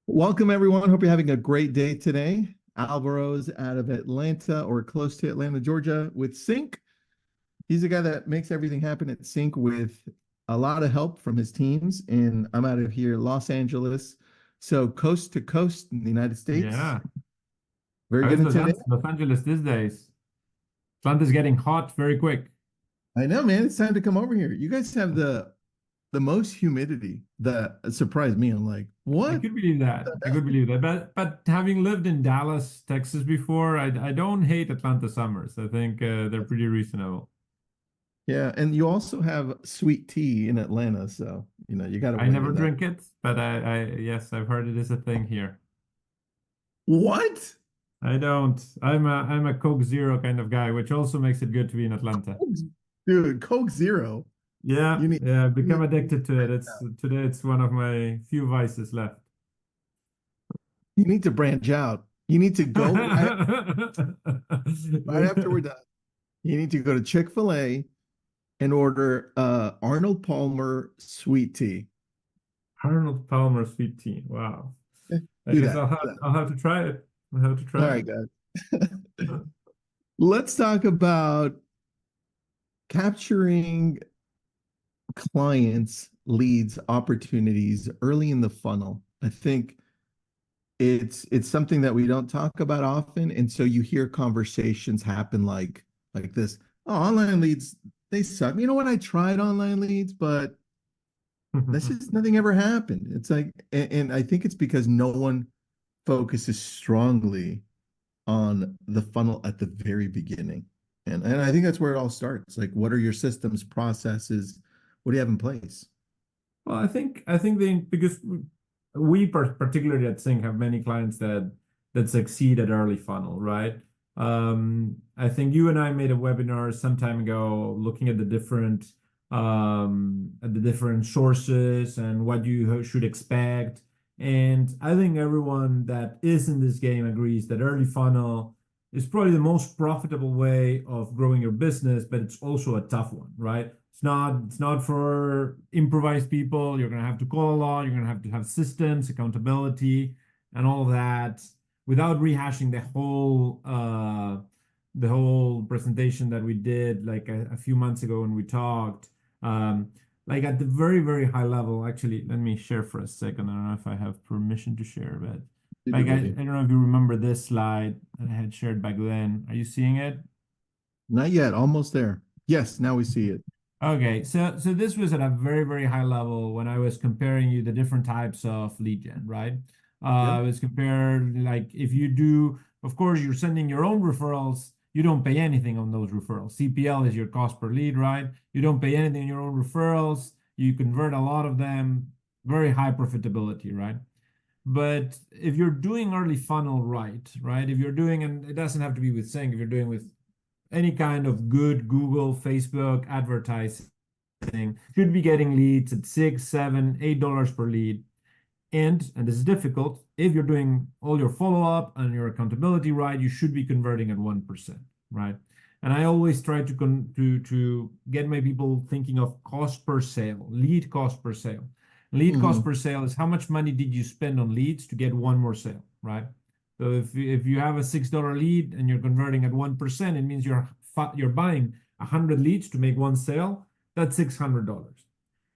Welcome, everyone. Hope you're having a great day today. Alvaro's out of Atlanta or close to Atlanta, Georgia, with CINC. He's the guy that makes everything happen at CINC with a lot of help from his teams. And I'm out of here, Los Angeles. So, coast to coast in the United States. Yeah. Very How good is in today. Los Angeles these days? Atlanta's getting hot very quick. I know, man. It's time to come over here. You guys have the most humidity that surprised me. I'm like, I what? could believe that. I could believe that. But having lived in Dallas, Texas before, I don't hate Atlanta summers. I think they're pretty reasonable. Yeah, and you also have sweet tea in Atlanta, so you got to I win never with that. drink it, but I yes, I've heard it is a thing here. What? I don't. I'm a Coke Zero kind of guy, which also makes it good to be in Atlanta. Coke, dude, Coke Zero. Yeah, You need, yeah, I've you become need addicted to it. It's today it's one of my few vices left. you need to branch out. You need to go right after we're done. You need to go to Chick-fil-A and order Arnold Palmer sweet tea. Arnold Palmer sweet tea. Wow. I Do guess that. I'll Do have that. I'll have to try it. I'll have to All try right, it. guys. Let's talk about capturing clients, leads, opportunities early in the funnel. I think it's something that we don't talk about often, and so you hear conversations happen like this. Oh, online leads, they suck. You know what? I tried online leads, but this is nothing ever happened. It's like, and I think it's because no one focuses strongly on the funnel at the very beginning. And I think that's where it all starts. Like, what are your systems, processes? What do you have in place? Well, I think they because we particularly at Sync have many clients that succeed at early funnel, right? I think you and I made a webinar some time ago looking at the different sources and what you should expect. And I think everyone that is in this game agrees that early funnel is probably the most profitable way of growing your business, but it's also a tough one, right? It's not for improvised people. You're gonna have to call a lot. You're gonna have to have systems, accountability, and all of that without rehashing the whole presentation that we did like a few months ago when we talked. Um, like at the very, very high level, actually, let me share for a second. I don't know if I have permission to share, but Did like it, I buddy? don't know if you remember this slide that I had shared back then. Are you seeing it? Not yet. Almost there. Yes, now we see it. Okay, so this was at a very, very high level when I was comparing you the different types of lead gen, right? I Yep. was compared like if you do, of course, you're sending your own referrals, you don't pay anything on those referrals. CPL is your cost per lead, right? You don't pay anything on your own referrals. You convert a lot of them, very high profitability, right? But if you're doing early funnel right? If you're doing, and it doesn't have to be with Sync, if you're doing with any kind of good Google, Facebook advertising, should be getting leads at six, seven, $8 per lead. And this is difficult. If you're doing all your follow-up and your accountability right, you should be converting at 1%, right? And I always try to get my people thinking of cost per sale, lead cost per sale. Lead cost Hmm. per sale is how much money did you spend on leads to get one more sale, right? So if you have a $6 lead and you're converting at 1%, it means you're buying 100 leads to make one sale. That's $600.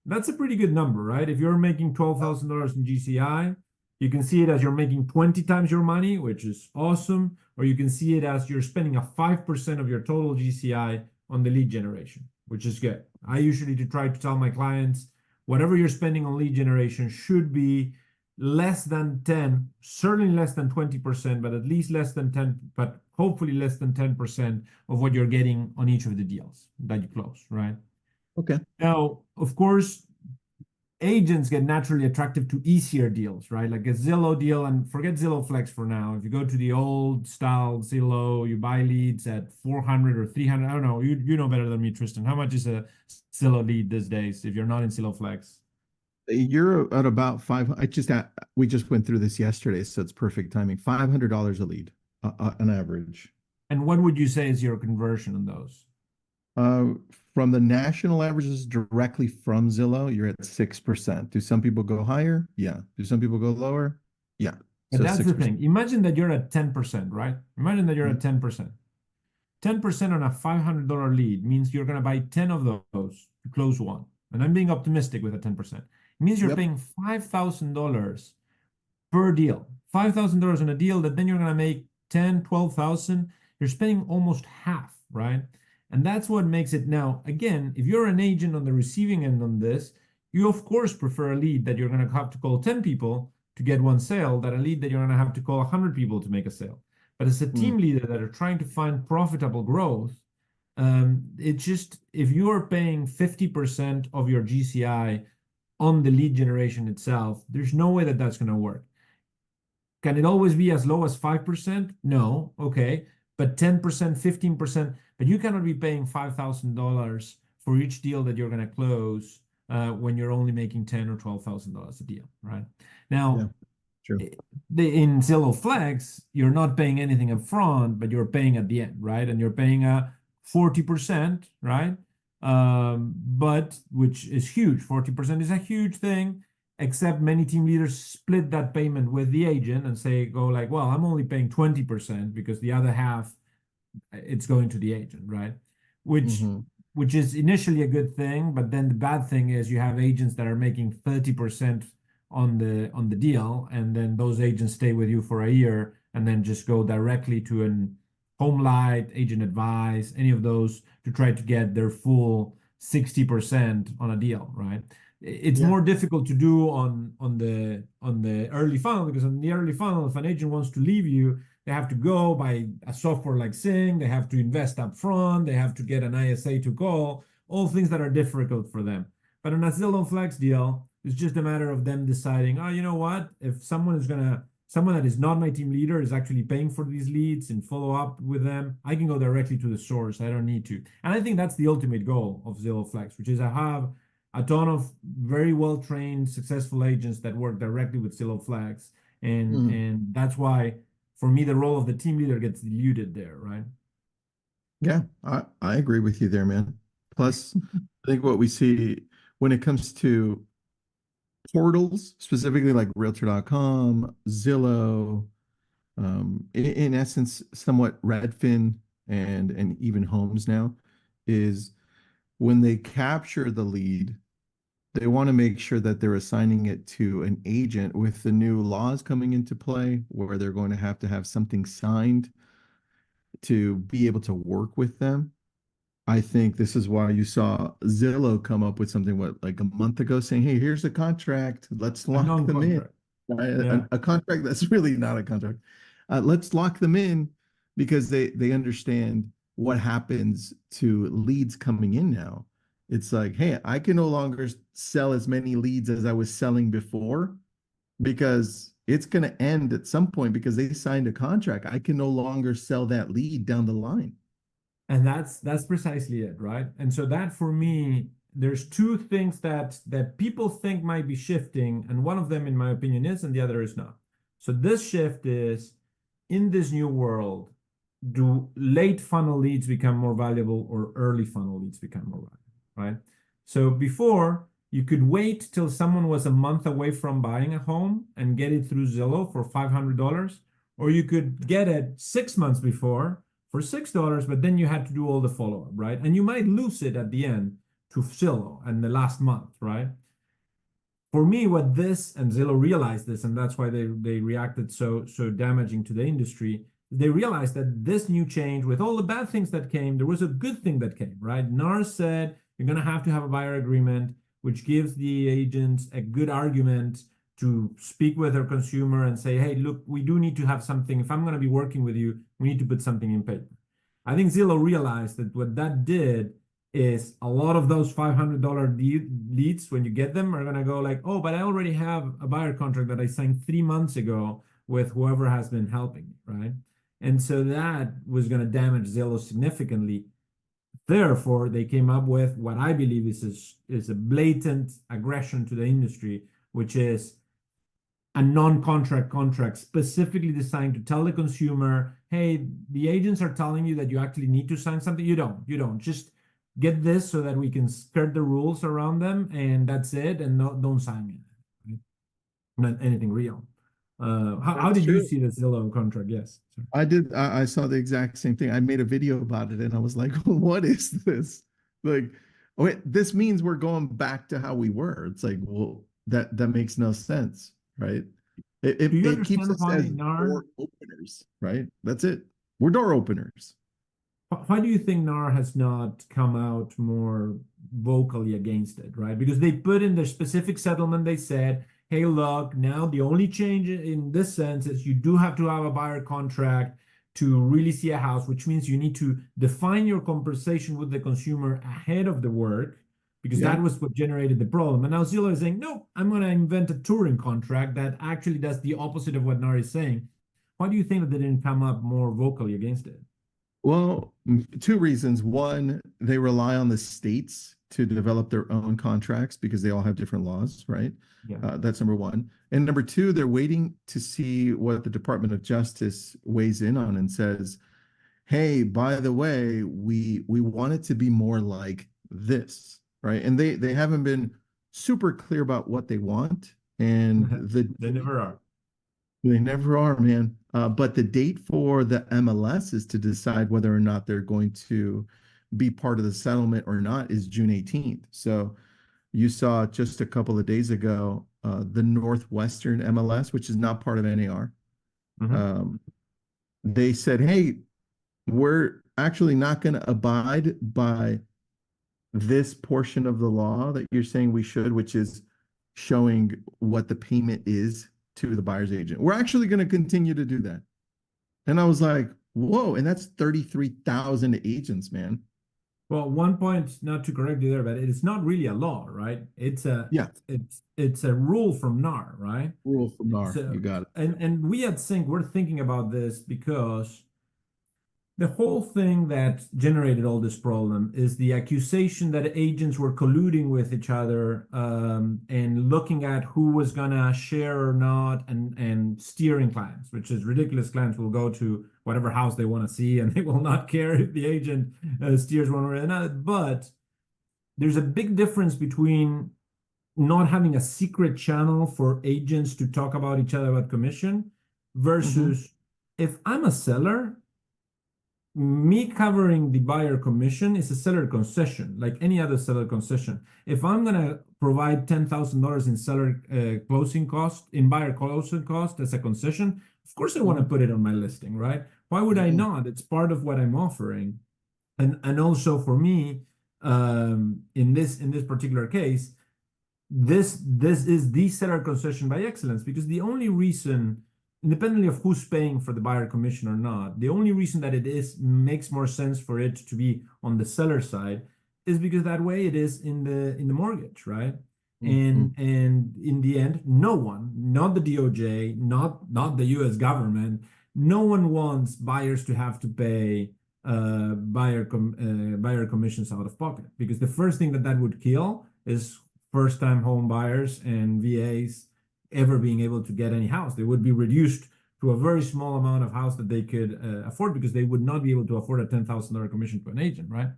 That's a pretty good number, right? If you're making $12,000 in GCI, you can see it as you're making 20 times your money, which is awesome, or you can see it as you're spending a 5% of your total GCI on the lead generation, which is good. I usually try to tell my clients whatever you're spending on lead generation should be less than 10, certainly less than 20%, but at least less than 10, but hopefully less than 10% of what you're getting on each of the deals that you close, right? Okay. Now, of course, agents get naturally attracted to easier deals, right? Like a Zillow deal, and forget Zillow Flex for now. If you go to the old style Zillow, you buy leads at 400 or 300. I don't know. You know better than me, Tristan. How much is a Zillow lead these days if you're not in Zillow Flex? You're at about five. We just went through this yesterday, so it's perfect timing. $500 a lead, on average. And what would you say is your conversion on those? Uh, from the national averages directly from Zillow, you're at 6%. Do some people go higher? Yeah. Do some people go lower? Yeah. But So that's the 6%. thing. Imagine that you're at 10%, right? Imagine that you're at 10%. 10% on a $500 lead means you're going to buy 10 of those to close one. And I'm being optimistic with a 10%. It means you're Yep. paying $5,000 per deal. $5,000 on a deal that then you're going to make 10, 12,000. You're spending almost half, right? And that's what makes it now. Again, if you're an agent on the receiving end on this, you of course prefer a lead that you're going to have to call 10 people to get one sale than a lead that you're going to have to call 100 people to make a sale. But as a team leader that are trying to find profitable growth, it's just if you are paying 50% of your GCI on the lead generation itself, there's no way that that's going to work. Can it always be as low as 5%? No. Okay. But 10%, 15%, but you cannot be paying $5,000 for each deal that you're going to close when you're only making $10,000 or $12,000 a deal, right? Now, Yeah. True. in Zillow Flex, you're not paying anything up front, but you're paying at the end, right? And you're paying a 40%, right? But which is huge. 40% is a huge thing, except many team leaders split that payment with the agent and say, go like, well, I'm only paying 20% because the other half it's going to the agent, right? Which Mm-hmm. which is initially a good thing, but then the bad thing is you have agents that are making 30% on the deal, and then those agents stay with you for a year and then just go directly to an home light, agent advice, any of those to try to get their full 60% on a deal, right? It's Yeah. more difficult to do on the early funnel, because on the early funnel, if an agent wants to leave you, they have to go buy a software like CINC, they have to invest up front, they have to get an ISA to call, all things that are difficult for them. But on a Zillow Flex deal, it's just a matter of them deciding, oh, you know what? If someone that is not my team leader is actually paying for these leads and follow up with them, I can go directly to the source. I don't need to. And I think that's the ultimate goal of Zillow Flex, which is I have a ton of very well-trained, successful agents that work directly with Zillow Flex. And that's why, for me, the role of the team leader gets diluted there, right? Yeah, I agree with you there, man. Plus, I think what we see when it comes to portals, specifically like Realtor.com, Zillow, in essence, somewhat Redfin and even Homes now, is when they capture the lead, they want to make sure that they're assigning it to an agent with the new laws coming into play, where they're going to have something signed to be able to work with them. I think this is why you saw Zillow come up with something what like a month ago saying, "Hey, here's a contract. Let's A lock them in." non-contract. Right? Yeah. A contract that's really not a contract. Let's lock them in because they understand what happens to leads coming in now. It's like, hey, I can no longer sell as many leads as I was selling before because it's going to end at some point because they signed a contract. I can no longer sell that lead down the line. And that's precisely it, right? And so that for me, there's two things that people think might be shifting, and one of them, in my opinion, is, and the other is not. So this shift is, in this new world, do late funnel leads become more valuable or early funnel leads become more valuable, right? So before, you could wait till someone was a month away from buying a home and get it through Zillow for $500, or you could get it 6 months before for $6, but then you had to do all the follow-up, right? And you might lose it at the end to Zillow and the last month, right? For me, what this, and Zillow realized this, and that's why they reacted so damaging to the industry. They realized that this new change, with all the bad things that came, there was a good thing that came, right? NAR said you're going to have a buyer agreement, which gives the agents a good argument to speak with their consumer and say, hey, look, we do need to have something. If I'm going to be working with you, we need to put something in paper. I think Zillow realized that what that did is a lot of those $500 leads, when you get them, are going to go like, oh, but I already have a buyer contract that I signed 3 months ago with whoever has been helping me, right? And so that was going to damage Zillow significantly. Therefore, they came up with what I believe is a blatant aggression to the industry, which is a non-contract contract specifically designed to tell the consumer, hey, the agents are telling you that you actually need to sign something. You don't. Just get this so that we can skirt the rules around them, and that's it, and don't sign it. Right? Not anything real. How That's did you true. see the Zillow contract? Yes. Sorry. I saw the exact same thing. I made a video about it and I was like, what is this? Like, oh, wait, this means we're going back to how we were. It's like, well, that makes no sense, right? It, Do it, you it keeps understand us why as NAR? door openers, right? That's it. We're door openers. Why do you think NAR has not come out more vocally against it, right? Because they put in their specific settlement, they said, hey, look, now the only change in this sense is you do have to have a buyer contract to really see a house, which means you need to define your conversation with the consumer ahead of the work, because that Yep. was what generated the problem. And now Zillow is saying, no, I'm going to invent a touring contract that actually does the opposite of what NAR is saying. Why do you think that they didn't come up more vocally against it? Well, two reasons. One, they rely on the states to develop their own contracts because they all have different laws, right? Yeah. That's number one. And number two, they're waiting to see what the Department of Justice weighs in on and says, hey, by the way, we want it to be more like this, right? And they haven't been super clear about what they want. And They never are. they never are, man. But the date for the MLS is to decide whether or not they're going to be part of the settlement or not is June 18th. So you saw just a couple of days ago, the Northwestern MLS, which is not part of NAR, Mhm. um, they said, hey, we're actually not going to abide by this portion of the law that you're saying we should, which is showing what the payment is to the buyer's agent. We're actually going to continue to do that. And I was like, whoa, and that's 33,000 agents, man. Well, one point, not to correct you there, but it's not really a law, right? Yeah, It's a rule from NAR, right? rule from NAR. So You got it. and we at CINC we're thinking about this because the whole thing that generated all this problem is the accusation that agents were colluding with each other and looking at who was gonna share or not and steering clients, which is ridiculous. Clients will go to whatever house they want to see and they will not care if the agent steers one way or another. But there's a big difference between not having a secret channel for agents to talk about each other about commission Mhm. versus if I'm a seller, me covering the buyer commission is a seller concession, like any other seller concession. If I'm gonna provide $10,000 in seller closing cost, in buyer closing cost as a concession, of course I want to Mhm. put it on my listing, right? Why would I Yeah. not? It's part of what I'm offering. And also for me, in this particular case, this is the seller concession by excellence because the only reason, independently of who's paying for the buyer commission or not, the only reason that it is makes more sense for it to be on the seller side is because that way it is in the mortgage, right? Mhm. And in the end, no one, not the DOJ, not the US government, no one wants buyers to have to pay buyer commissions out of pocket because the first thing that that would kill is first-time home buyers and VAs ever being able to get any house. They would be reduced to a very small amount of house that they could afford because they would not be able to afford a $10,000 commission to an agent, right?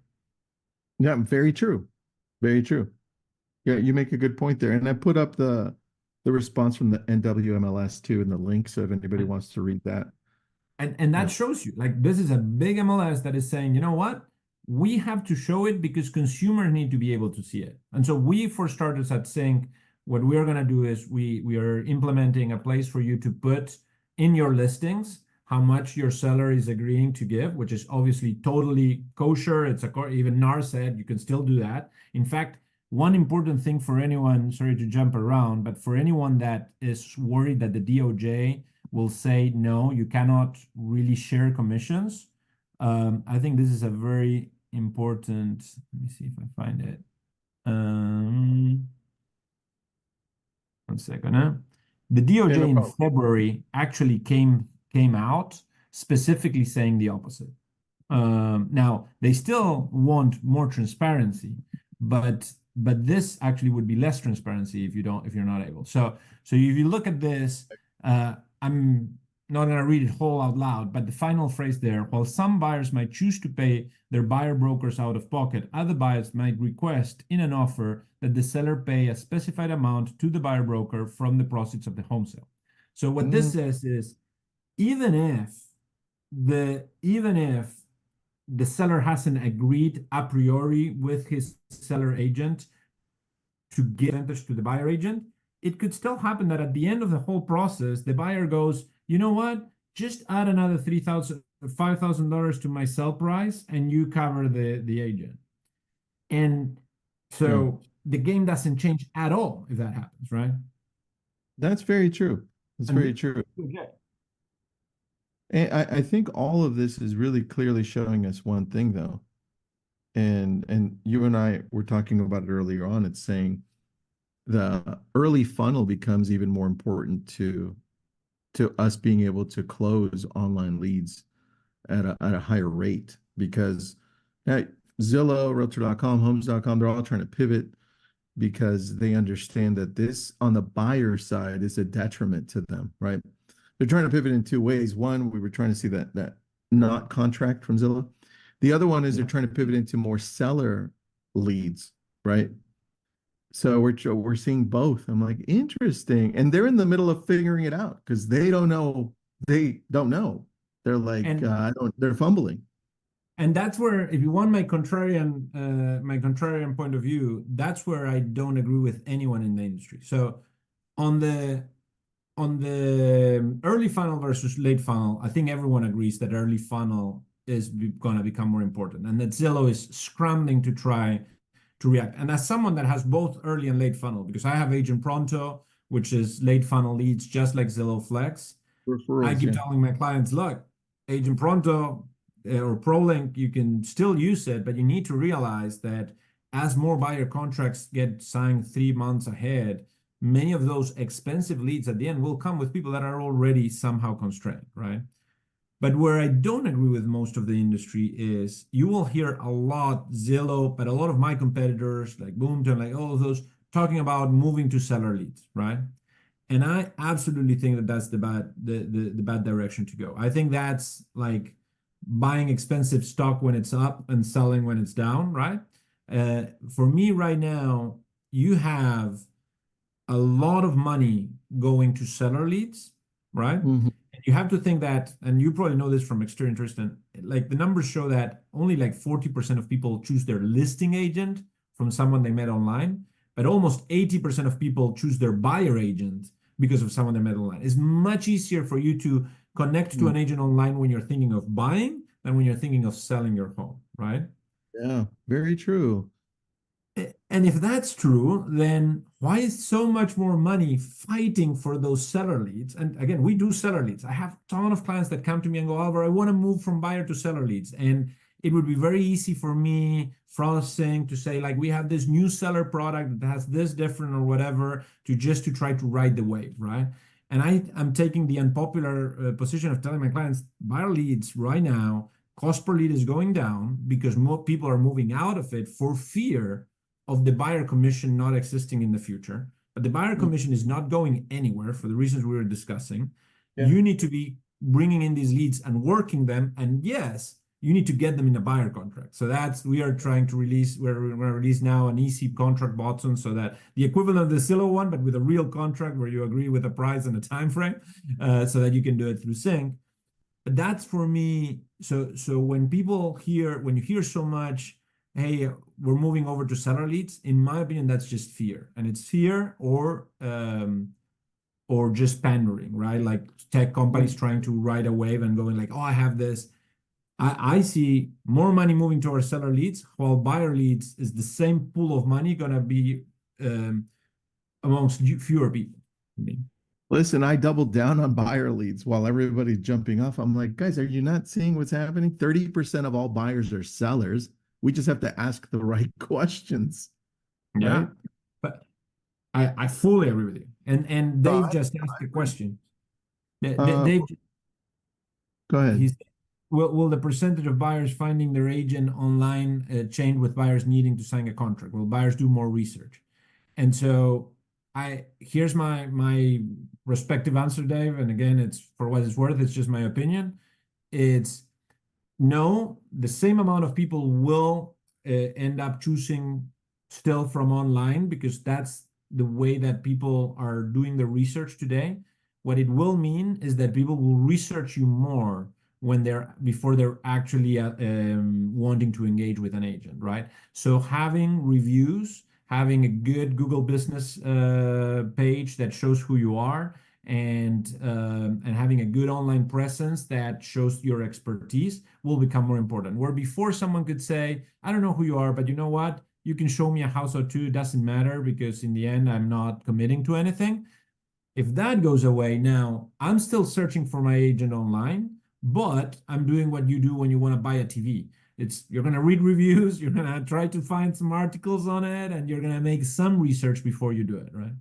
Yeah, very true. Very true. Yeah, you make a good point there. And I put up the response from the NWMLS too in the link. So if anybody And wants to read that. and that Yeah. shows you like this is a big MLS that is saying, you know what? We have to show it because consumers need to be able to see it. And so we, for starters at CINC, what we are going to do is we are implementing a place for you to put in your listings how much your seller is agreeing to give, which is obviously totally kosher. It's even NAR said you can still do that. In fact, one important thing for anyone, sorry to jump around, but for anyone that is worried that the DOJ will say, no, you cannot really share commissions. I think this is a very important, let me see if I find it. One second. The Yeah, DOJ no in problem. February actually came out specifically saying the opposite. Now they still want more transparency, but this actually would be less transparency if you're not able. So if you look at this, I'm not going to read it whole out loud, but the final phrase there, while some buyers might choose to pay their buyer brokers out of pocket, other buyers might request in an offer that the seller pay a specified amount to the buyer broker from the proceeds of the home sale. So what this says is, even if the seller hasn't agreed a priori with his seller agent to give advantage to the buyer agent, it could still happen that at the end of the whole process, the buyer goes, you know what? Just add another $5,000 to my sell price, and you cover the agent. And so the game doesn't change at all if that happens, right? That's very true. That's very true. Okay. And I think all of this is really clearly showing us one thing, though. And you and I were talking about it earlier on. It's saying the early funnel becomes even more important to us being able to close online leads at a higher rate, because Zillow, Realtor.com, Homes.com, they're all trying to pivot because they understand that this on the buyer side is a detriment to them, right? They're trying to pivot in two ways. One, we were trying to see that not contract from Zillow. The other one is they're trying to pivot into more seller leads, right? So we're seeing both. I'm like, interesting. And they're in the middle of figuring it out because they don't know. They don't know. They're like, they're fumbling. And that's where, if you want my contrarian point of view, that's where I don't agree with anyone in the industry. So on the early funnel versus late funnel, I think everyone agrees that early funnel is going to become more important, and that Zillow is scrambling to try to react. And as someone that has both early and late funnel, because I have Agent Pronto, which is late funnel leads, just like Zillow Flex, Referrals, I keep telling my clients, look, Agent Pronto or ProLink, you can still use it, but you need to realize that as more buyer contracts get signed 3 months ahead, many of those expensive leads at the end will come with people that are already somehow constrained, right? But where I don't agree with most of the industry is you will hear a lot Zillow, but a lot of my competitors like Boomtown, like all of those, talking about moving to seller leads, right? And I absolutely think that that's the bad direction to go. I think that's like buying expensive stock when it's up and selling when it's down, right? For me right now, you have a lot of money going to seller leads, right? Mm-hmm. And you have to think that, and you probably know this from experience, Tristan, like the numbers show that only like 40% of people choose their listing agent from someone they met online, but almost 80% of people choose their buyer agent because of someone they met online. It's much easier for you to connect to an agent online when you're thinking of buying than when you're thinking of selling your home, right? Yeah, very true. And if that's true, then why is so much more money fighting for those seller leads? And again, we do seller leads. I have a ton of clients that come to me and go, Alvaro, I want to move from buyer to seller leads. And it would be very easy for me, CINC, to say, like, we have this new seller product that has this different or whatever, to try to ride the wave, right? And I'm taking the unpopular position of telling my clients, buyer leads right now, cost per lead is going down because more people are moving out of it for fear of the buyer commission not existing in the future. But the buyer commission is not going anywhere for the reasons we were discussing. Yeah. You need to be bringing in these leads and working them. And yes, you need to get them in a buyer contract. So we are trying to release, we're going to release now an easy contract button, so that the equivalent of the Zillow one, but with a real contract where you agree with a price and a time frame, so that you can do it through CINC. But that's for me. So when you hear so much, hey, we're moving over to seller leads, in my opinion, that's just fear. And it's fear or just pandering, right? Like tech companies trying to ride a wave and going like, oh, I have this. I see more money moving towards seller leads, while buyer leads is the same pool of money going to be amongst fewer people. Listen, I doubled down on buyer leads while everybody's jumping off. I'm like, guys, are you not seeing what's happening? 30% of all buyers are sellers. We just have to ask the right questions. Yeah, right? But I fully agree with you. And Dave just asked the question. Dave, go ahead. Will the percentage of buyers finding their agent online change with buyers needing to sign a contract? Will buyers do more research? And so here's my respective answer, Dave. And again, it's for what it's worth. It's just my opinion. It's no, the same amount of people will end up choosing still from online, because that's the way that people are doing the research today. What it will mean is that people will research you more before they're actually wanting to engage with an agent, right? So having reviews, having a good Google business page that shows who you are, and having a good online presence that shows your expertise will become more important. Where before someone could say, I don't know who you are, but you know what? You can show me a house or two, it doesn't matter because in the end, I'm not committing to anything. If that goes away, now I'm still searching for my agent online, but I'm doing what you do when you want to buy a TV. You're going to read reviews, you're going to try to find some articles on it, and you're going to make some research before you do it, right?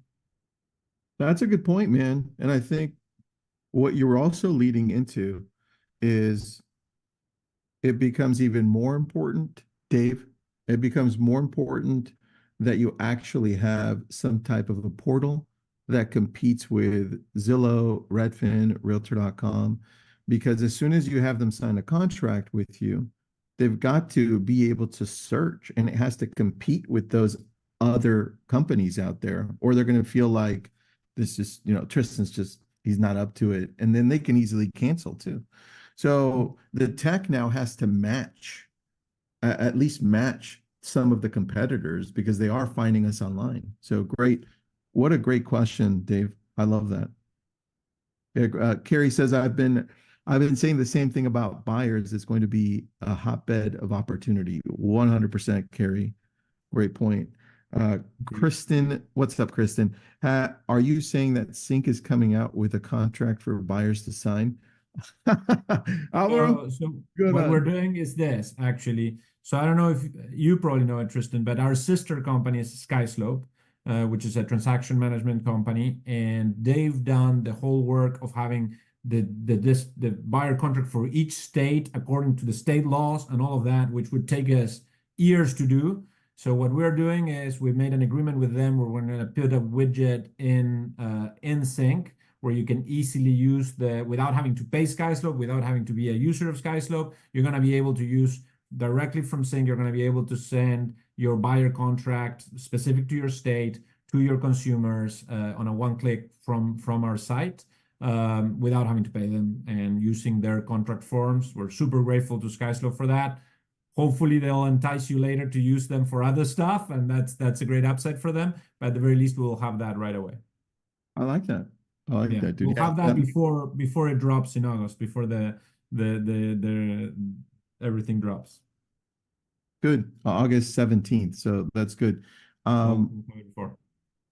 That's a good point, man. And I think what you're also leading into is it becomes even more important, Dave. It becomes more important that you actually have some type of a portal that competes with Zillow, Redfin, Realtor.com, because as soon as you have them sign a contract with you, they've got to be able to search and it has to compete with those other companies out there, or they're going to feel like this is, Tristan's just, he's not up to it. And then they can easily cancel too. So the tech now has to match, at least match some of the competitors because they are finding us online. So great. What a great question, Dave. I love that. Carrie says, I've been saying the same thing about buyers. It's going to be a hotbed of opportunity. 100%, Carrie. Great point. Kristen, what's up, Kristen? Are you saying that CINC is coming out with a contract for buyers to sign? Alvaro, So good what we're on. doing is this actually. So I don't know if you probably know it, Tristan, but our sister company is SkySlope, which is a transaction management company, and they've done the whole work of having the buyer contract for each state according to the state laws and all of that, which would take us years to do. So what we're doing is we've made an agreement with them where we're going to put a widget in CINC where you can easily use without having to pay SkySlope, without having to be a user of SkySlope, you're going to be able to use directly from CINC. You're going to be able to send your buyer contract specific to your state to your consumers on a one-click from our site without having to pay them and using their contract forms. We're super grateful to SkySlope for that. Hopefully they'll entice you later to use them for other stuff, and that's a great upside for them. But at the very least, we'll have that right away. I like that. I like Yeah, that, dude. we'll Yeah, have that before it drops in August, before the everything drops. good. August 17th. So that's good. We'll have it before.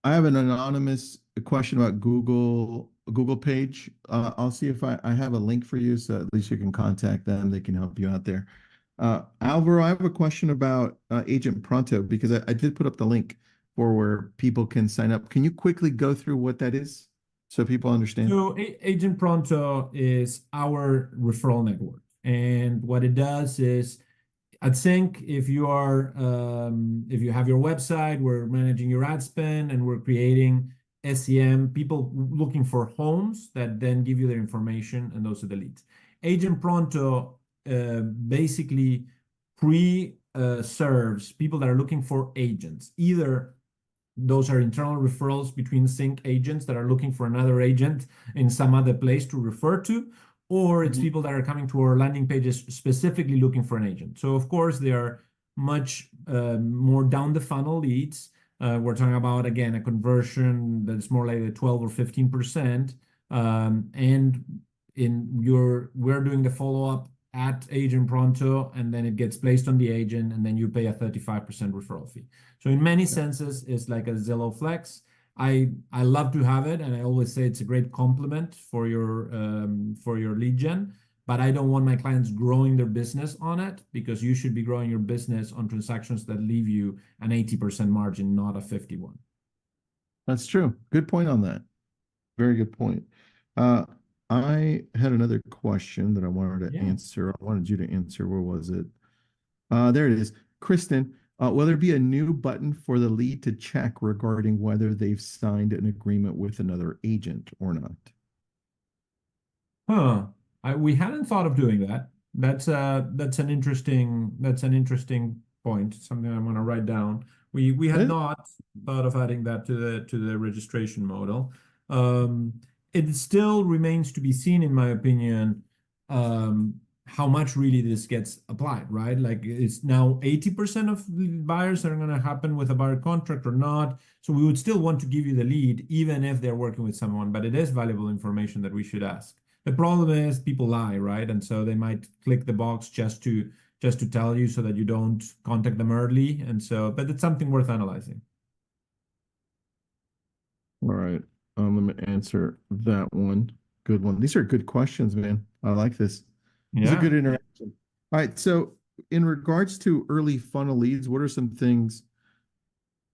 I have an anonymous question about Google page. I'll see if I have a link for you, so at least you can contact them. They can help you out there. Alvaro, I have a question about Agent Pronto because I did put up the link for where people can sign up. Can you quickly go through what that is so people understand? So Agent Pronto is our referral network, and what it does is at CINC, if you have your website, we're managing your ad spend and we're creating SEM, people looking for homes that then give you their information, and those are the leads. Agent Pronto basically serves people that are looking for agents. Either those are internal referrals between CINC agents that are looking for another agent in some other place to refer to, or it's people that are coming to our landing pages specifically looking for an agent. So of course, they are much more down the funnel leads. We're talking about, again, a conversion that's more like the 12 or 15%. And we're doing the follow-up at Agent Pronto, and then it gets placed on the agent, and then you pay a 35% referral fee. So in many senses, it's like a Zillow Flex. I love to have it, and I always say it's a great complement for your lead gen. But I don't want my clients growing their business on it, because you should be growing your business on transactions that leave you an 80% margin, not a 51. That's true. Good point on that. Very good point. I had another question that I wanted to answer. I wanted you to answer. Where was it? There it is. Kristen, will there be a new button for the lead to check regarding whether they've signed an agreement with another agent or not? We hadn't thought of doing that. That's an interesting point. Something I'm going to write down. We had not thought of adding that to the registration model. it still remains to be seen, in my opinion, how much really this gets applied, right? Like it's now 80% of buyers that are going to happen with a buyer contract or not. So we would still want to give you the lead, even if they're working with someone, but it is valuable information that we should ask. The problem is people lie, right? And so they might click the box just to tell you so that you don't contact them early. And so, but it's something worth analyzing. All right. Let me answer that one. Good one. These are good questions, man. I like this. It's a Yeah. good interaction. All right. So in regards to early funnel leads, what are some things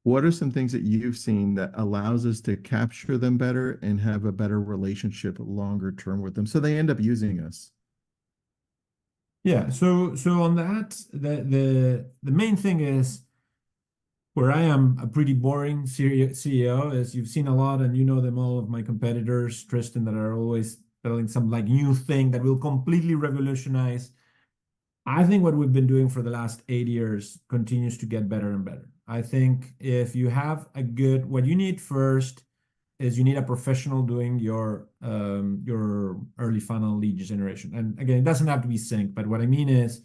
that you've seen that allows us to capture them better and have a better relationship longer term with them so they end up using us? Yeah. So on that, the main thing is where I am a pretty boring CEO, as you've seen a lot, and you know them all of my competitors, Tristan, that are always building some like new thing that will completely revolutionize. I think what we've been doing for the last 8 years continues to get better and better. I think if you have what you need first is you need a professional doing your early funnel lead generation. And again, it doesn't have to be sync, but what I mean is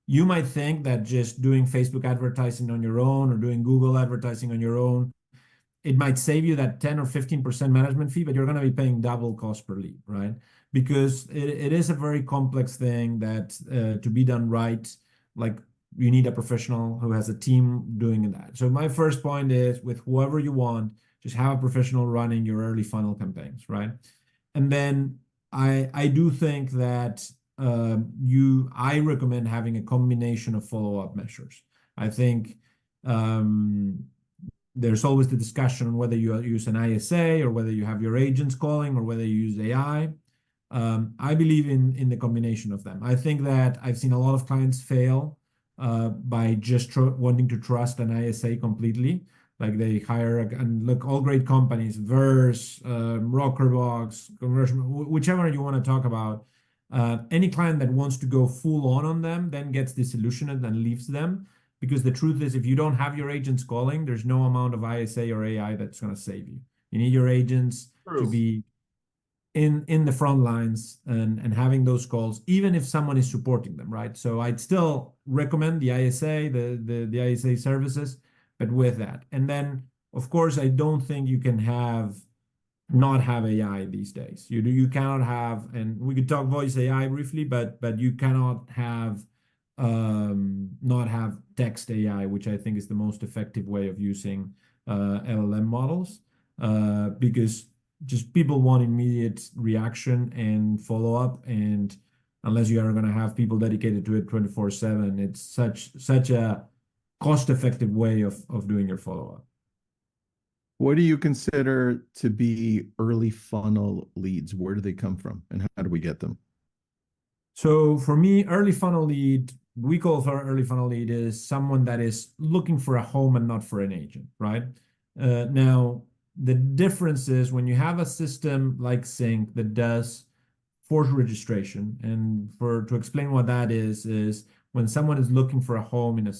you might think that just doing Facebook advertising on your own or doing Google advertising on your own, it might save you that 10 or 15% management fee, but you're going to be paying double cost per lead, right? Because it is a very complex thing that to be done right, like you need a professional who has a team doing that. So my first point is with whoever you want, just have a professional running your early funnel campaigns, right? And then I do think that I recommend having a combination of follow-up measures. I think there's always the discussion on whether you use an ISA or whether you have your agents calling or whether you use AI. I believe in the combination of them. I think that I've seen a lot of clients fail by just wanting to trust an ISA completely. Like they hire and look, all great companies, Verse, Rockerbox, Conversion, whichever you want to talk about. Any client that wants to go full on them then gets disillusioned and leaves them. Because the truth is, if you don't have your agents calling, there's no amount of ISA or AI that's going to save you. You need your agents to be in the front lines and having those calls, even if someone is supporting them, right? So I'd still recommend the ISA, the ISA services, but with that. And then, of course, I don't think you can not have AI these days. You cannot have, and we could talk voice AI briefly, but you cannot have not have text AI, which I think is the most effective way of using LLM models, because just people want immediate reaction and follow up, and unless you are going to have people dedicated to it 24/7, it's such a cost-effective way of doing your follow-up. What do you consider to be early funnel leads? Where do they come from and how do we get them? So for me, early funnel lead, we call for early funnel lead is someone that is looking for a home and not for an agent, right? Now, the difference is when you have a system like CINC that does forced registration, and to explain what that is when someone is looking for a home in a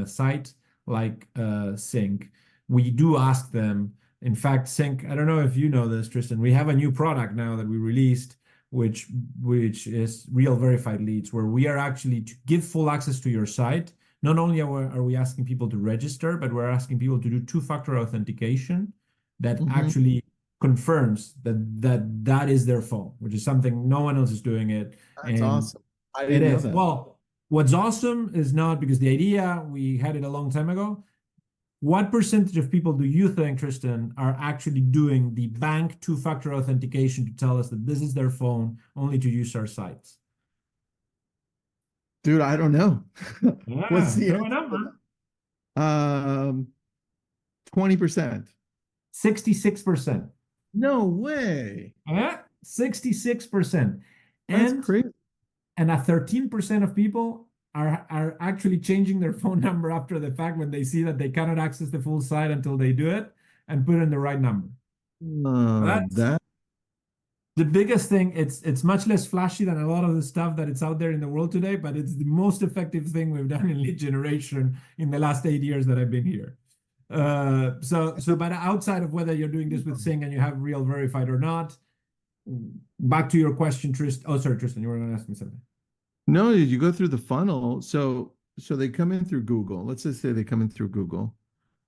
site like CINC, we do ask them. In fact, CINC, I don't know if you know this, Tristan, we have a new product now that we released, which is real verified leads, where we are actually to give full access to your site. Not only are we asking people to register, but we're asking people to do two-factor authentication that actually confirms that is their phone, which is something no one else is doing it. That's awesome. I It didn't know is. that. Well, what's awesome is not because the idea, we had it a long time ago. What percentage of people do you think, Tristan, are actually doing the bank two-factor authentication to tell us that this is their phone only to use our sites? Dude, I don't know. What's Yeah, the throw a answer? number. 20%. 66%. No way. Yeah, 66%. That's And crazy. a 13% of people are actually changing their phone number after the fact when they see that they cannot access the full site until they do it and put in the right number. That's That the biggest thing. It's much less flashy than a lot of the stuff that it's out there in the world today, but it's the most effective thing we've done in lead generation in the last 8 years that I've been here. But outside of whether you're doing this with CINC and you have real verified or not, back to your question, Tristan. Oh, sorry, Tristan, you were going to ask me something. No, you go through the funnel. So they come in through Google. Let's just say they come in through Google,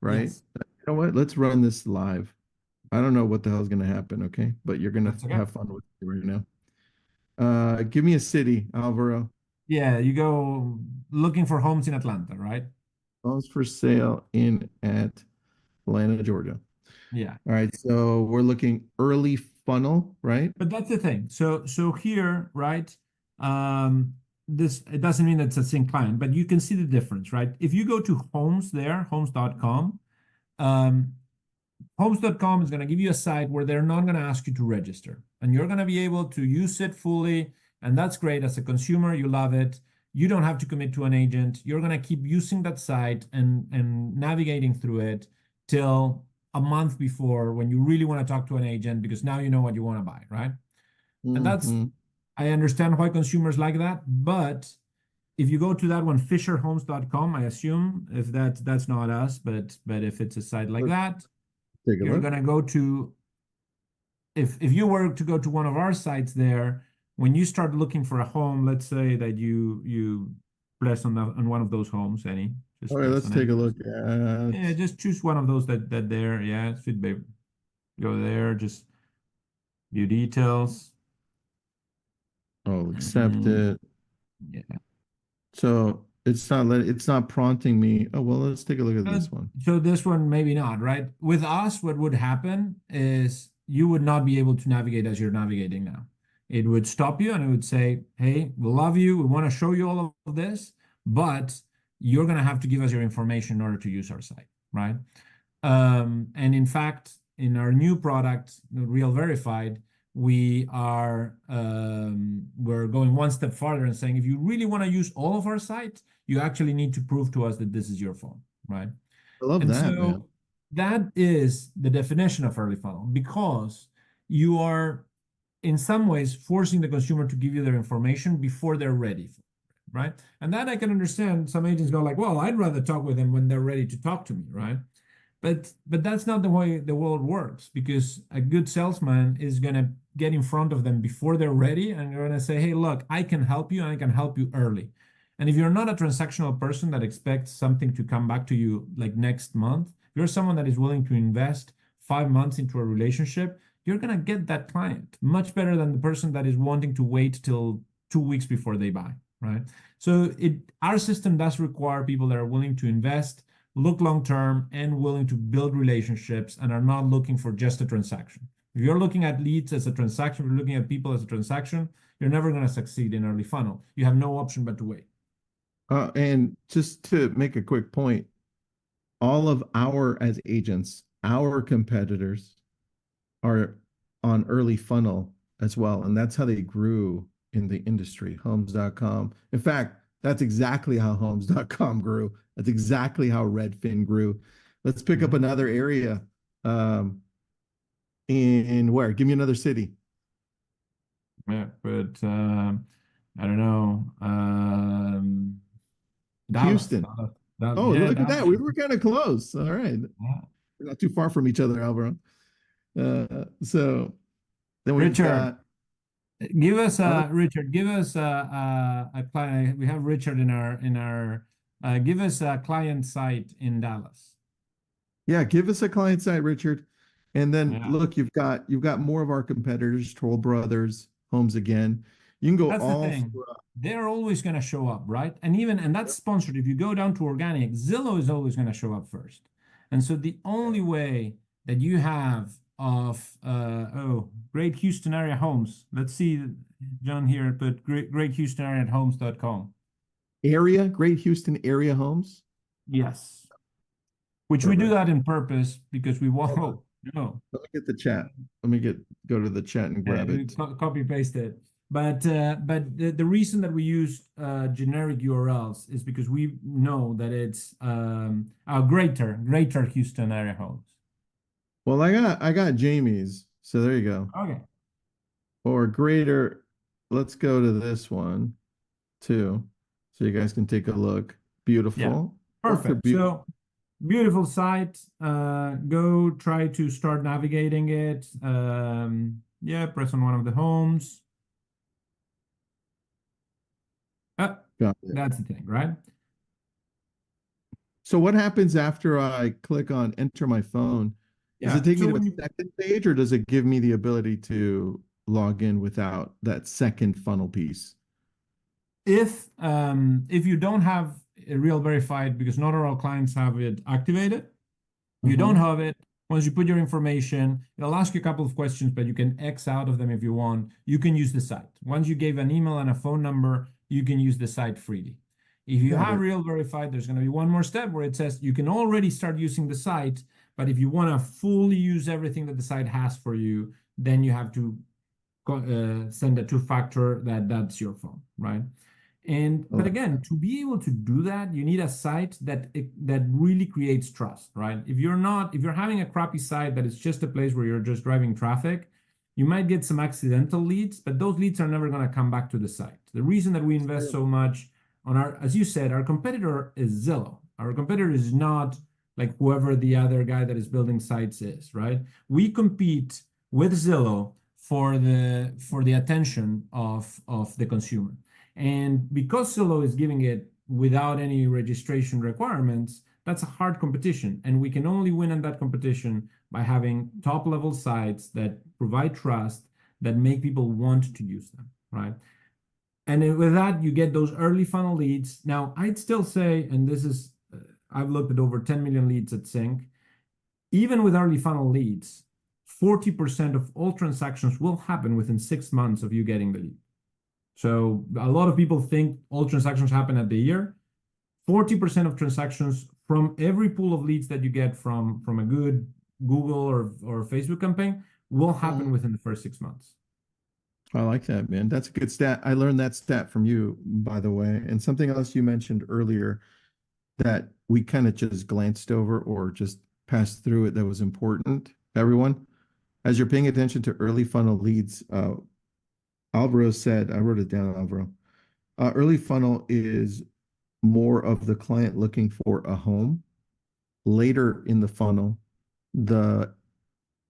right? Yes, You know what? Let's run this live. I don't know what the hell is going to happen, okay? But you're going to that's okay. have fun with it right now. Give me a city, Alvaro. Yeah, you go looking for homes in Atlanta, right? Homes for sale in Atlanta, Georgia. Yeah. All right, so we're looking early funnel, right? But that's the thing. So here, right? This it doesn't mean it's a sync client, but you can see the difference, right? If you go to homes there, homes.com, um, homes.com is going to give you a site where they're not going to ask you to register, and you're going to be able to use it fully, and that's great. As a consumer, you love it. You don't have to commit to an agent. You're going to keep using that site and navigating through it till a month before when you really want to talk to an agent because now you know what you want to buy, right? And that's, Mm-hmm. I understand why consumers like that, but if you go to that one, fisherhomes.com, I assume if that's not us, but if it's a site like Let's that, take a you're look. gonna go to if you were to go to one of our sites there, when you start looking for a home, let's say that you press on one of those homes, any, All just right, press let's on any. take a look at. Yeah, just choose one of those that there. Yeah, it should be go there, just view details. Oh, accept Mhm. it. Yeah. So it's not prompting me. Oh, well, let's take a look at Uh, this one. So this one, maybe not, right? With us, what would happen is you would not be able to navigate as you're navigating now. It would stop you and it would say, hey, we love you. We want to show you all of this, but you're going to have to give us your information in order to use our site, right? And in fact, in our new product, Real Verified, we're going one step farther and saying if you really want to use all of our sites, you actually need to prove to us that this is your phone, right? I love And that, man. so that is the definition of early funnel because you are in some ways forcing the consumer to give you their information before they're ready, right? And that I can understand. Some agents go like, well, I'd rather talk with them when they're ready to talk to me, right? But that's not the way the world works because a good salesman is gonna get in front of them before they're ready and you're gonna say, hey, look, I can help you and I can help you early. And if you're not a transactional person that expects something to come back to you like next month, if you're someone that is willing to invest 5 months into a relationship, you're gonna get that client much better than the person that is wanting to wait till 2 weeks before they buy, right? So our system does require people that are willing to invest, look long term, and willing to build relationships and are not looking for just a transaction. If you're looking at leads as a transaction, if you're looking at people as a transaction, you're never going to succeed in early funnel. You have no option but to wait. And just to make a quick point, all of our as agents, our competitors are on early funnel as well. And that's how they grew in the industry, homes.com. In fact, that's exactly how homes.com grew. That's exactly how Redfin grew. Let's pick up Mhm. another area. In where? Give me another city. Yeah, but I don't know. Dallas. Houston. Oh, Yeah, look at that. Dallas. We were kind of close. All right. Yeah. We're not too far from each other, Alvaro. So then we've Richard, got give us other. Richard, give us a client. We have Richard in our give us a client site in Dallas. Yeah, give us a client site, Richard. And then Yeah. look, you've got more of our competitors, Troll Brothers, Homes Again. You can go That's the all thing. throughout. They're always going to show up, right? And that's sponsored. If you go down to organic, Zillow is always going to show up first. And so the only way that you have of great Houston area homes. Let's see, John here put great Houston area at homes.com. Area, Great Houston area homes. Yes. Which we do Perfect. that in purpose because we want, Hold on. oh, no. Let me get the chat. Let me go to the chat and grab We it. copy paste it. But the reason that we use generic URLs is because we know that it's a greater Houston area homes. Well, I got Jamie's. So there you go. Okay. Or greater. Let's go to this one too. So you guys can take a look. Yeah. Beautiful. Both are Perfect. beautiful. So beautiful site. Go try to start navigating it. Yeah, press on one of the homes. Got it. That's the thing, right? So what happens after I click on enter my phone? Does it Yeah. take me So to when a you second page or does it give me the ability to log in without that second funnel piece? if you don't have a real verified, because not all our clients have it activated, you don't Uh-huh. have it. Once you put your information, it'll ask you a couple of questions, but you can X out of them if you want. You can use the site. Once you gave an email and a phone number, you can use the site freely. If you Got have it. real verified, there's going to be one more step where it says you can already start using the site, but if you want to fully use everything that the site has for you, then you have to send a two-factor that's your phone, right? And I but like again, that. to be able to do that, you need a site that really creates trust, right? If you're having a crappy site that is just a place where you're just driving traffic, you might get some accidental leads, but those leads are never going to come back to the site. The reason that we invest True. so much on our, as you said, our competitor is Zillow. Our competitor is not like whoever the other guy that is building sites is, right? We compete with Zillow for the attention of the consumer. And because Zillow is giving it without any registration requirements, that's a hard competition. And we can only win in that competition by having top level sites that provide trust, that make people want to use them, right? And with that, you get those early funnel leads. Now, I'd still say, and this is, I've looked at over 10 million leads at CINC, even with early funnel leads, 40% of all transactions will happen within 6 months of you getting the lead. So a lot of people think all transactions happen at the year. 40% of transactions from every pool of leads that you get from a good Google or Facebook campaign will happen Mhm. within the first 6 months. I like that, man. That's a good stat. I learned that stat from you, by the way. And something else you mentioned earlier that we kind of just glanced over or just passed through it that was important. Everyone, as you're paying attention to early funnel leads, Alvaro said, I wrote it down, Alvaro. Early funnel is more of the client looking for a home. Later in the funnel, the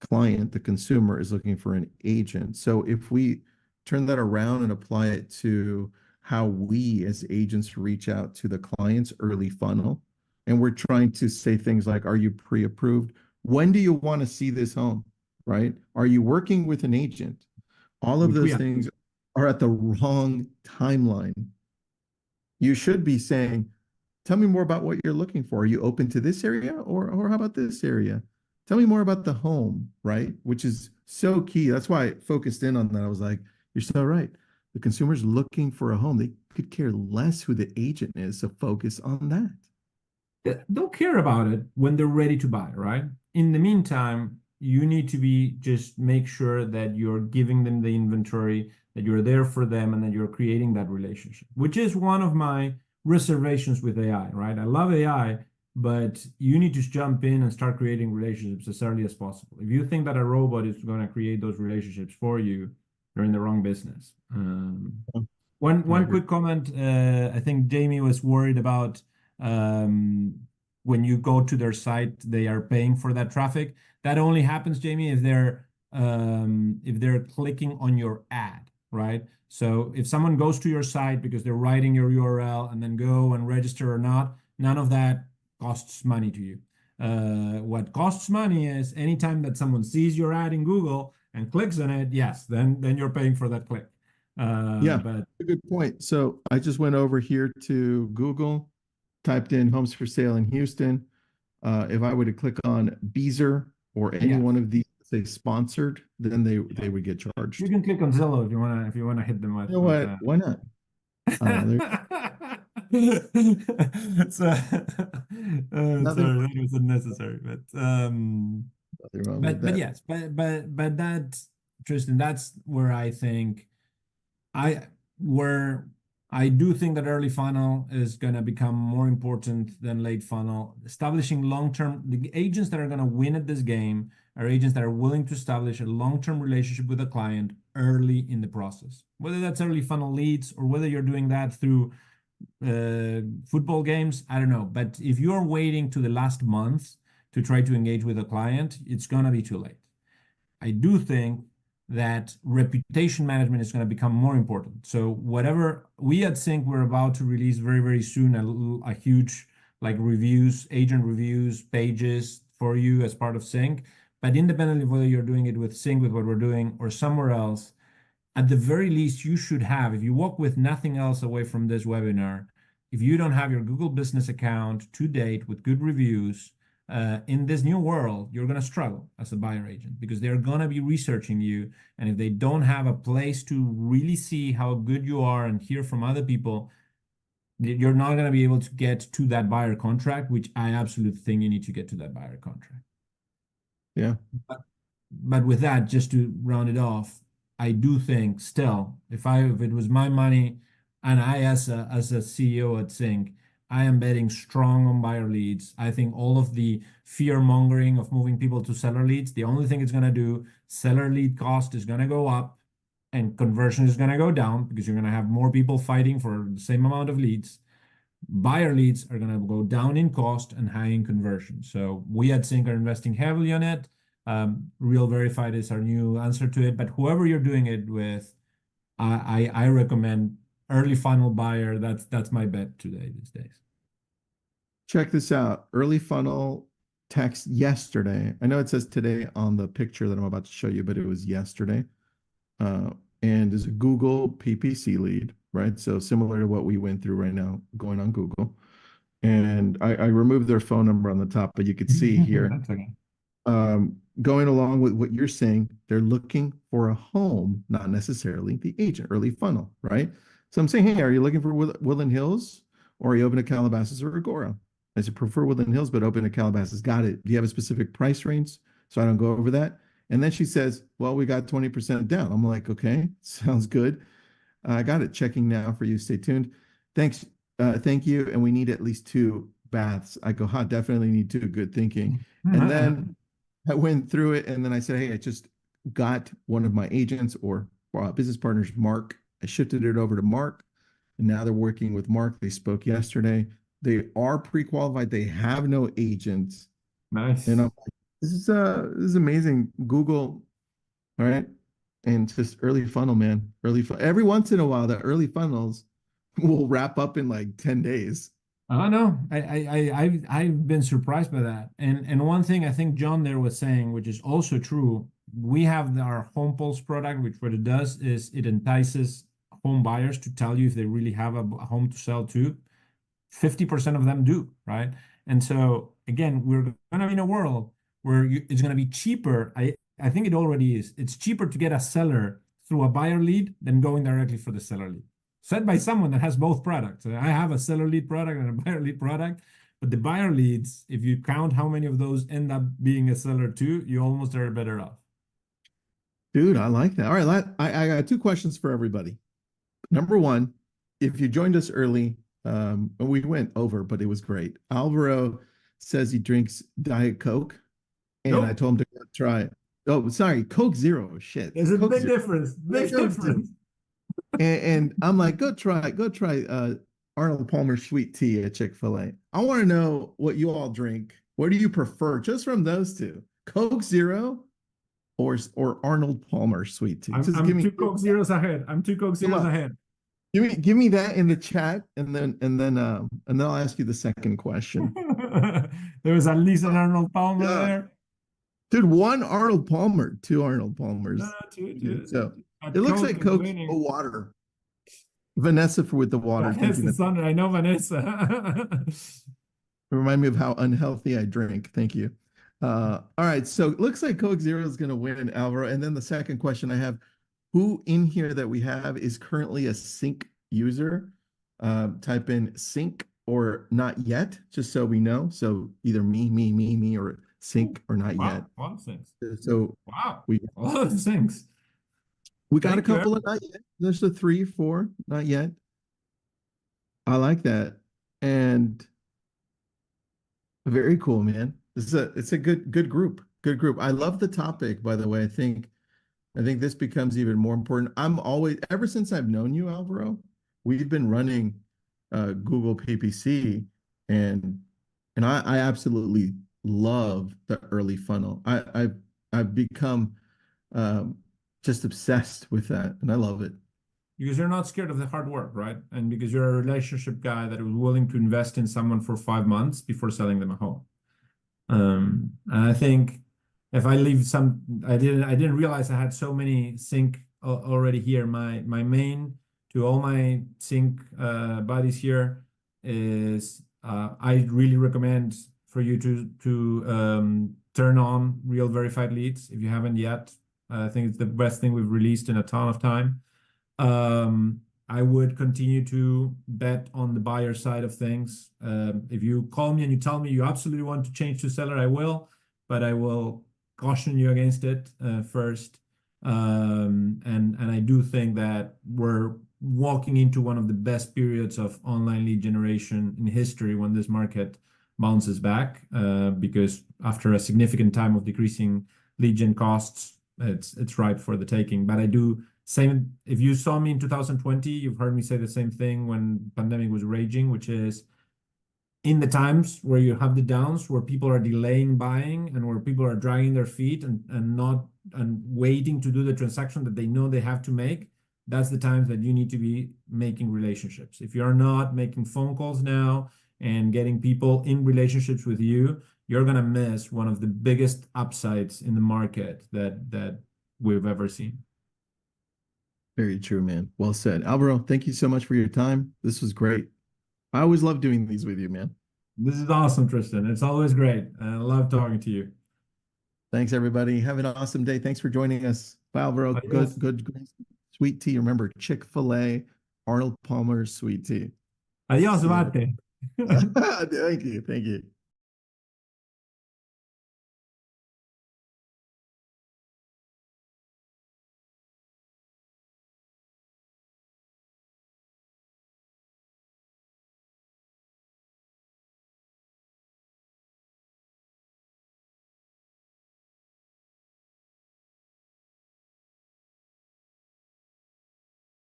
client, the consumer, is looking for an agent. So if we turn that around and apply it to how we as agents reach out to the client's early funnel, and we're trying to say things like, are you pre-approved? When do you want to see this home? Right? Are you working with an agent? All of Which we those have. things are at the wrong timeline. You should be saying, tell me more about what you're looking for. Are you open to this area or how about this area? Tell me more about the home, right? Which is so key. That's why I focused in on that. I was like, you're so right. The consumer's looking for a home. They could care less who the agent is, so focus on that. They'll care about it when they're ready to buy, right? In the meantime, you need to be just make sure that you're giving them the inventory, that you're there for them, and that you're creating that relationship, which is one of my reservations with AI, right? I love AI, but you need to jump in and start creating relationships as early as possible. If you think that a robot is going to create those relationships for you, you're in the wrong business. I One agree. quick comment. I think Jamie was worried about um, when you go to their site, they are paying for that traffic. That only happens, Jamie, if they're clicking on your ad, right? So if someone goes to your site because they're writing your URL and then go and register or not, none of that costs money to you. What costs money is anytime that someone sees your ad in Google and clicks on it, yes, then you're paying for that click. Yeah, But a good point. So I just went over here to Google, typed in homes for sale in Houston. If I were to click on Beezer or any yes, one of these, say sponsored, then yeah, they would get you charged. can click on Zillow if you wanna hit them You know with what? Why not? There, so, nothing, sorry, that was unnecessary, nothing wrong with but that. yes, but that Tristan, that's where I think I where I do think that early funnel is going to become more important than late funnel. Establishing long-term, the agents that are going to win at this game are agents that are willing to establish a long-term relationship with a client early in the process. Whether that's early funnel leads or whether you're doing that through football games, I don't know. But if you're waiting to the last month to try to engage with a client, it's going to be too late. I do think that reputation management is going to become more important. So whatever we at CINC, we're about to release very, very soon a huge like reviews, agent reviews, pages for you as part of CINC. But independently of whether you're doing it with CINC, with what we're doing, or somewhere else, at the very least, you should have, if you walk with nothing else away from this webinar, if you don't have your Google Business account to date with good reviews, in this new world, you're going to struggle as a buyer agent because they're going to be researching you. And if they don't have a place to really see how good you are and hear from other people, you're not going to be able to get to that buyer contract, which I absolutely think you need to get to that buyer contract. Yeah. But with that, just to round it off, I do think still, if it was my money and I as a CEO at CINC, I am betting strong on buyer leads. I think all of the fear mongering of moving people to seller leads, the only thing it's going to do, seller lead cost is going to go up and conversion is going to go down because you're going to have more people fighting for the same amount of leads. Buyer leads are going to go down in cost and high in conversion. So we at CINC are investing heavily on it. Real Verified is our new answer to it. But whoever you're doing it with, I recommend early funnel buyer. That's my bet today these days. Check this out. Early funnel text yesterday. I know it says today on the picture that I'm about to show you, but it was yesterday. And is a Google PPC lead, right? So similar to what we went through right now, going on Google. And I removed their phone number on the top, but you could see here, That's okay. Going along with what you're saying, they're looking for a home, not necessarily the agent, early funnel, right? So I'm saying, hey, are you looking for Woodland Hills or are you open to Calabasas or Agora? I said, prefer Woodland Hills, but open to Calabasas. Got it. Do you have a specific price range? So I don't go over that. And then she says, well, we got 20% down. I'm like, okay, sounds good. I got it. Checking now for you. Stay tuned. Thanks. Thank you. And we need at least 2 baths. I go, definitely need 2. Good thinking. And then I went through it and then I said, hey, I just got one of my agents or business partners, Mark. I shifted it over to Mark. And now they're working with Mark. They spoke yesterday. They are pre-qualified. They have no agents. Nice. And I'm like, this is amazing. Google, all right. And just early funnel, man. Every once in a while, the early funnels will wrap up in like 10 days. I don't know. I've been surprised by that. And one thing I think John there was saying, which is also true, we have our Home Pulse product, which what it does is it entices home buyers to tell you if they really have a home to sell to. 50% of them do, right? And so again, we're going to be in a world where it's going to be cheaper. I think it already is. It's cheaper to get a seller through a buyer lead than going directly for the seller lead. Said by someone that has both products. I have a seller lead product and a buyer lead product, but the buyer leads, if you count how many of those end up being a seller too, you almost are better off. Dude, I like that. All right, I got 2 questions for everybody. Number 1, if you joined us early, we went over, but it was great. Alvaro says he drinks Diet Coke, and Nope. I told him to go try it. Oh, sorry, Coke Zero. Shit. There's a Coke big Zero. difference. Big difference. And I'm like, go try Arnold Palmer sweet tea at Chick-fil-A. I want to know what you all drink. What do you prefer just from those 2? Coke Zero or Arnold Palmer sweet tea? I'm 2 Coke Zeros ahead. I'm 2 Coke Zeros ahead. Give me that in the chat, and then I'll ask you the second question. There was at least an Arnold Palmer there. Dude, 1 Arnold Palmer, 2 Arnold Palmers. No, 2. So it looks like Coke or water. Vanessa with the water. I know Vanessa. Remind me of how unhealthy I drink. Thank you. All right, so it looks like Coke Zero is going to win, Alvaro. And then the second question I have, who in here that we have is currently a CINC user? Type in CINC or not yet, just so we know. So either me, or CINC or not yet. A lot of things. So a lot of things. We got a couple of not yet. There's the 3, 4, not yet. I like that. And very cool, man. It's a good group. Good group. I love the topic, by the way. I think this becomes even more important. Ever since I've known you, Alvaro, we've been running Google PPC, and I absolutely love the early funnel. I've become just obsessed with that, and I love it. Because you're not scared of the hard work, right? And because you're a relationship guy that was willing to invest in someone for 5 months before selling them a home. And I think if I leave some, I didn't realize I had so many CINC already here. My main to all my CINC buddies here is I really recommend for you to turn on real verified leads if you haven't yet. I think it's the best thing we've released in a ton of time. I would continue to bet on the buyer side of things. If you call me and you tell me you absolutely want to change to seller, I will, but I will caution you against it first. And I do think that we're walking into one of the best periods of online lead generation in history when this market bounces back, because after a significant time of decreasing lead gen costs, it's ripe for the taking. But I do same, if you saw me in 2020, you've heard me say the same thing when pandemic was raging, which is in the times where you have the downs, where people are delaying buying and where people are dragging their feet and waiting to do the transaction that they know they have to make, that's the times that you need to be making relationships. If you're not making phone calls now and getting people in relationships with you, you're gonna miss one of the biggest upsides in the market that we've ever seen. Very true, man. Well said. Alvaro, thank you so much for your time. This was great. I always love doing these with you, man. This is awesome, Tristan. It's always great. I love talking to you. Thanks, everybody. Have an awesome day. Thanks for joining us. Bye, Alvaro. Adios. Good sweet tea. Remember, Chick-fil-A, Arnold Palmer's sweet tea. Adios, See you. Mate. Thank you. Thank you.